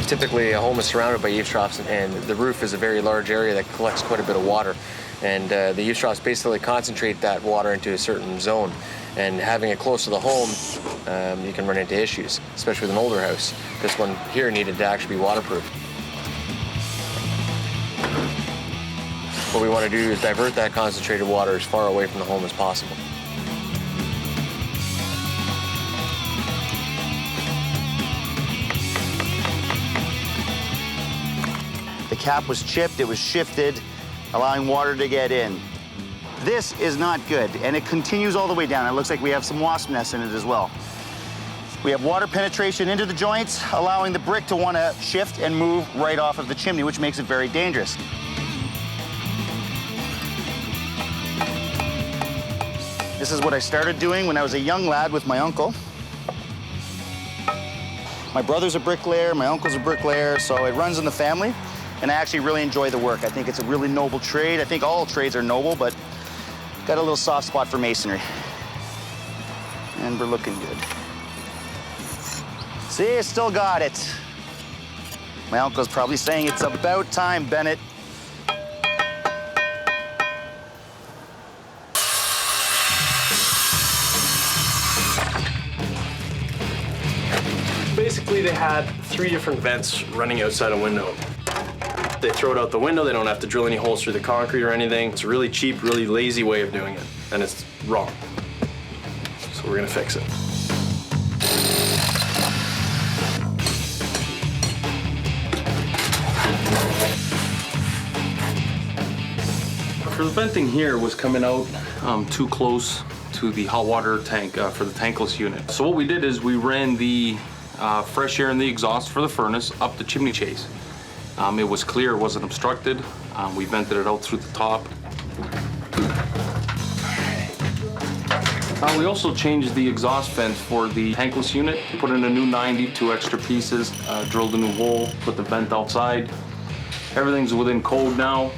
Typically, a home is surrounded by eaves troughs, and the roof is a very large area that collects quite a bit of water. And the eaves troughs basically concentrate that water into a certain zone. And having it close to the home, you can run into issues, especially with an older house. This one here needed to actually be waterproof. What we want to do is divert that concentrated water as far away from the home as possible. The cap was chipped, it was shifted, allowing water to get in. This is not good, and it continues all the way down. It looks like we have some wasp nests in it as well. We have water penetration into the joints, allowing the brick to want to shift and move right off of the chimney, which makes it very dangerous. This is what I started doing when I was a young lad with my uncle. My brother's a bricklayer, my uncle's a bricklayer, so it runs in the family, and I actually really enjoy the work. I think it's a really noble trade. I think all trades are noble, but got a little soft spot for masonry. And we're looking good. See, still got it. My uncle's probably saying it's about time, Bennett. Basically, they had 3 different vents running outside a window. They throw it out the window. They don't have to drill any holes through the concrete or anything. It's a really cheap, really lazy way of doing it, and it's wrong. So we're gonna fix it. For the venting here was coming out too close to the hot water tank for the tankless unit. So what we did is we ran the fresh air in the exhaust for the furnace up the chimney chase. It was clear, it wasn't obstructed. We vented it out through the top. We also changed the exhaust vent for the tankless unit. Put in a new 90, 2 extra pieces, drilled a new hole, put the vent outside. Everything's within code now.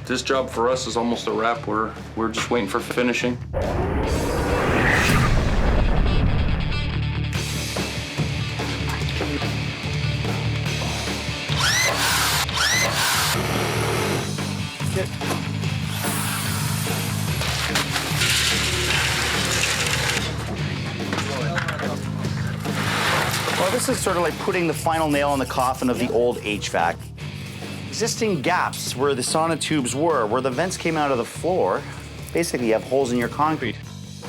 This job for us is almost a wrap. We're just waiting for finishing. Well, this is sort of like putting the final nail in the coffin of the old HVAC. Existing gaps where the sonotubes were, where the vents came out of the floor, basically you have holes in your concrete.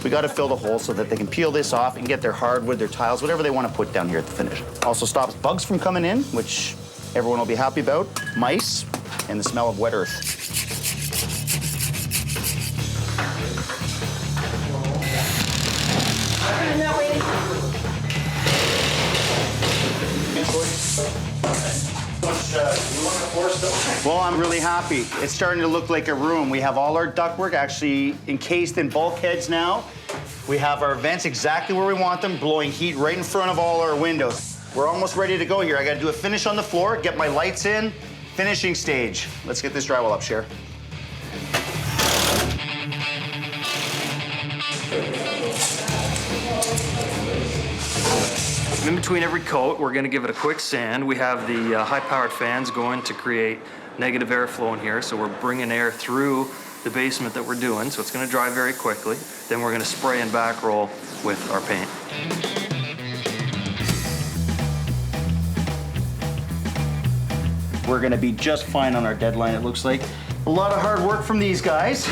We got to fill the holes so that they can peel this off and get their hardwood, their tiles, whatever they want to put down here at the finish. Also stops bugs from coming in, which everyone will be happy about, mice, and the smell of wet earth. Well, I'm really happy. It's starting to look like a room. We have all our ductwork actually encased in bulkheads now. We have our vents exactly where we want them, blowing heat right in front of all our windows. We're almost ready to go here. I gotta do a finish on the floor, get my lights in, finishing stage. Let's get this drywall up, Cher. In between every coat, we're going to give it a quick sand. We have the high-powered fans going to create negative airflow in here, so we're bringing air through the basement that we're doing, so it's going to dry very quickly. Then we're going to spray and back roll with our paint. We're going to be just fine on our deadline, it looks like. A lot of hard work from these guys.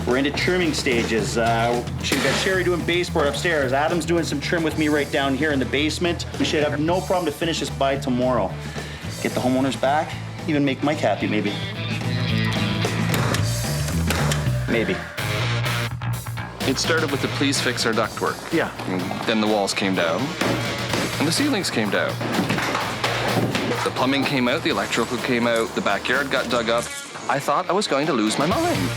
We're into trimming stages. We've got Sherry doing baseboard upstairs. Adam's doing some trim with me right down here in the basement. We should have no problem to finish this by tomorrow. Get the homeowners back, even make Mike happy, maybe. Maybe. It started with the please fix our ductwork. Yeah. And then the walls came down, and the ceilings came down. The plumbing came out, the electrical came out, the backyard got dug up. I thought I was going to lose my mind.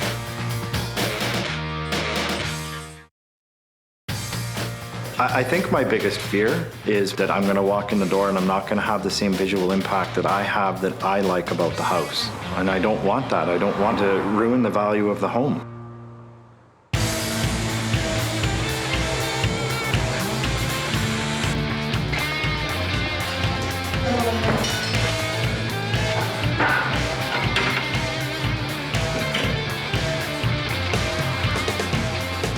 I think my biggest fear is that I'm going to walk in the door and I'm not going to have the same visual impact that I have that I like about the house. And I don't want that. I don't want to ruin the value of the home.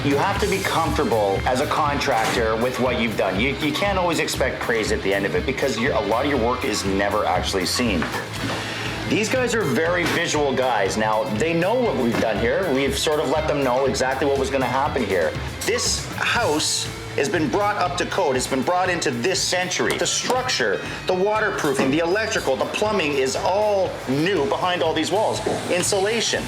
You have to be comfortable as a contractor with what you've done. You can't always expect praise at the end of it because a lot of your work is never actually seen. These guys are very visual guys. Now, they know what we've done here. We've sort of let them know exactly what was going to happen here. This house has been brought up to code. It's been brought into this century. The structure, the waterproofing, the electrical, the plumbing is all new behind all these walls. Insulation.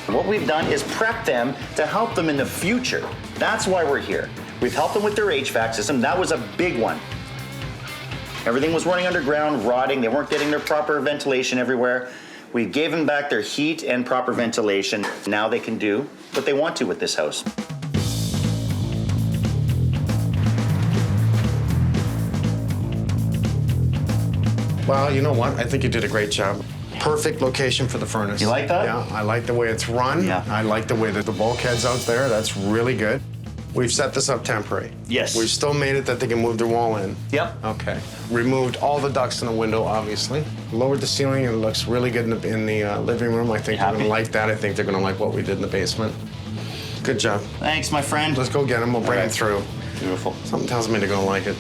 What we've done is prep them to help them in the future. That's why we're here. We've helped them with their HVAC system. That was a big one. Everything was running underground, rotting. They weren't getting their proper ventilation everywhere. We gave them back their heat and proper ventilation. Now they can do what they want to with this house. Well, you know what? I think you did a great job. Perfect location for the furnace. You like that? Yeah, I like the way it's run. Yeah. I like the way that the bulkhead's out there. That's really good. We've set this up temporary. Yes. We've still made it that they can move their wall in. Yep. Okay. Removed all the ducts in the window, obviously. Lowered the ceiling, and it looks really good in the living room. I think they're going to like that. I think they're going to like what we did in the basement. Good job. Thanks, my friend. Let's go get them. We'll bring them through. Beautiful. Something tells me they're going to like it.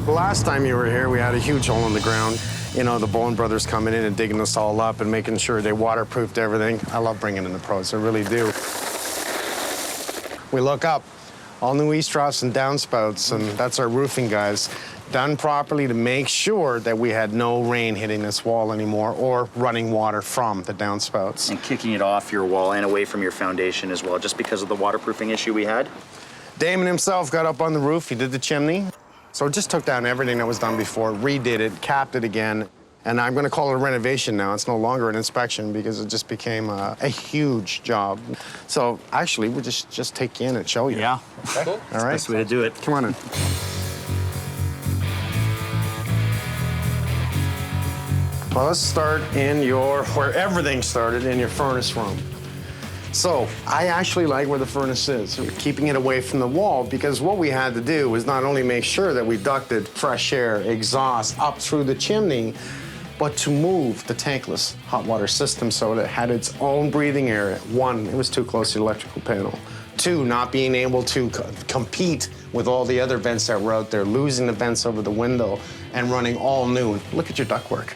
The last time you were here, we had a huge hole in the ground. You know, the Bowen brothers coming in and digging us all up and making sure they waterproofed everything. I love bringing in the pros, I really do. We look up, all new east troughs and downspouts, and that's our roofing guys. Done properly to make sure that we had no rain hitting this wall anymore or running water from the downspouts. And kicking it off your wall and away from your foundation as well, just because of the waterproofing issue we had. Damon himself got up on the roof, he did the chimney. So just took down everything that was done before, redid it, capped it again, and I'm going to call it a renovation now. It's no longer an inspection because it just became a huge job. So actually, we'll just take you in and show you. Yeah. Okay. All right. Best way to do it. Come on in. Well, let's start in where everything started, in your furnace room. So I actually like where the furnace is. We're keeping it away from the wall because what we had to do was not only make sure that we ducted fresh air, exhaust up through the chimney, but to move the tankless hot water system so that it had its own breathing area. One, it was too close to the electrical panel. Two, not being able to compete with all the other vents that were out there, losing the vents over the window and running all new. Look at your ductwork.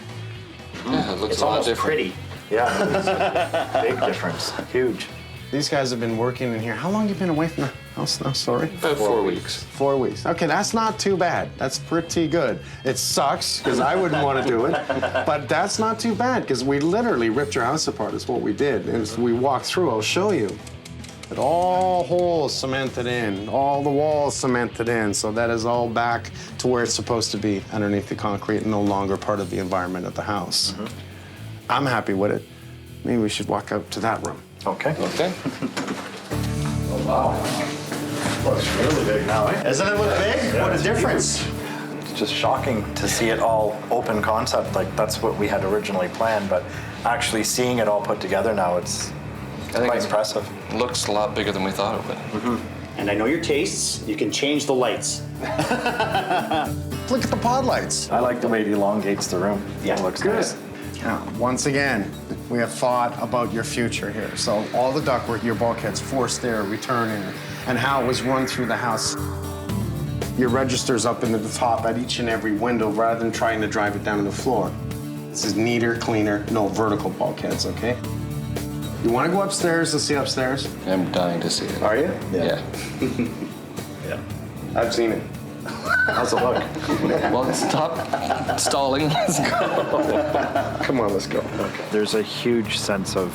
Yeah, it looks It's a lot almost different. pretty. Yeah, big difference, huge. These guys have been working in here. How long have you been away from the house now? Sorry? About 4 weeks. 4 weeks. Okay, that's not too bad. That's pretty good. It sucks, because I wouldn't want to do it, but that's not too bad, because we literally ripped your house apart is what we did. And as we walked through, I'll show you. But all holes cemented in, all the walls cemented in, so that is all back to where it's supposed to be, underneath the concrete, and no longer part of the environment of the house. I'm happy with it. Maybe we should walk out to that room. Okay. Okay. Oh, wow. Looks really big now, eh? Doesn't it look big? Yeah, What a it's difference. It's just shocking to see it all open concept. Like, that's what we had originally planned, but actually seeing it all put together now, it's quite impressive. Looks a lot bigger than we thought it would. And I know your tastes. You can change the lights. Look at the pod lights. I like the way it elongates the room. Yeah, It looks Good. nice. Now, once again, we have thought about your future here. So all the ductwork, your bulkheads, forced air, return air, and how it was run through the house. Your registers up into the top at each and every window rather than trying to drive it down to the floor. This is neater, cleaner, no vertical bulkheads, okay? You want to go upstairs and see upstairs? I'm dying to see it. Are you? Yeah. Yeah. I've seen it. How's it look? Well, stop stalling. Let's go. Come on, let's go. There's a huge sense of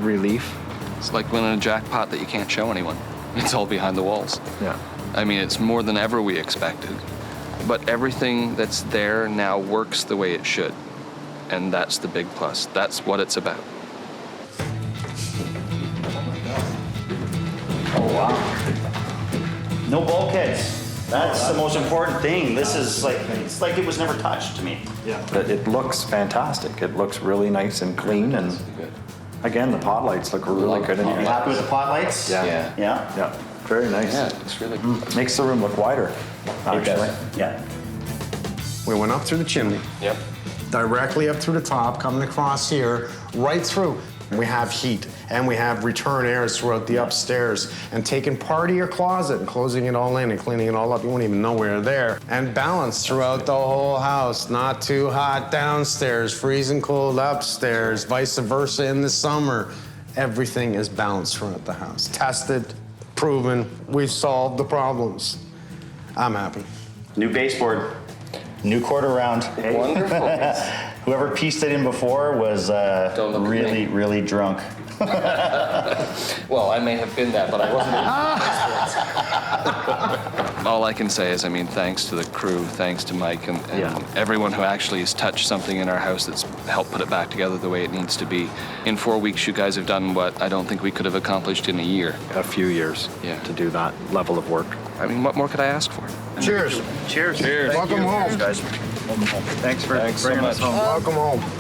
relief. It's like winning a jackpot that you can't show anyone. It's all behind the walls. Yeah. I mean, it's more than ever we expected. But everything that's there now works the way it should. And that's the big plus. That's what it's about. Oh, wow. No bulkheads. That's the most important thing. This is like, it's like it was never touched to me. Yeah. It looks fantastic. It looks really nice and clean, and again, the pod lights look really good in You here. happy with the pot lights? Yeah. Yeah. Yeah? Yeah, very nice. Yeah, it looks really good. Makes the room look wider, actually. Yeah. We went up through the chimney. Yep. Directly up through the top, coming across here, right through. We have heat, and we have return airs throughout the upstairs. And taking part of your closet and closing it all in and cleaning it all up, you won't even know we're there. And balance throughout the whole house. Not too hot downstairs, freezing cold upstairs, vice versa in the summer. Everything is balanced throughout the house. Tested, proven, we've solved the problems. I'm happy. New baseboard, new quarter round. Wonderful. Whoever pieced it in before was Don't look at really, me. really drunk. Well, I may have been that, but I wasn't. All I can say is, I mean, thanks to the crew, thanks to Mike, and everyone who actually has touched something in our house that's helped put it back together the way it needs to be. In 4 weeks, you guys have done what I don't think we could have accomplished in a year. A few years to do that level of work. I mean, what more could I ask for? Cheers. Cheers. Welcome home. Guys. Welcome home. Thanks for bringing us home. Welcome home.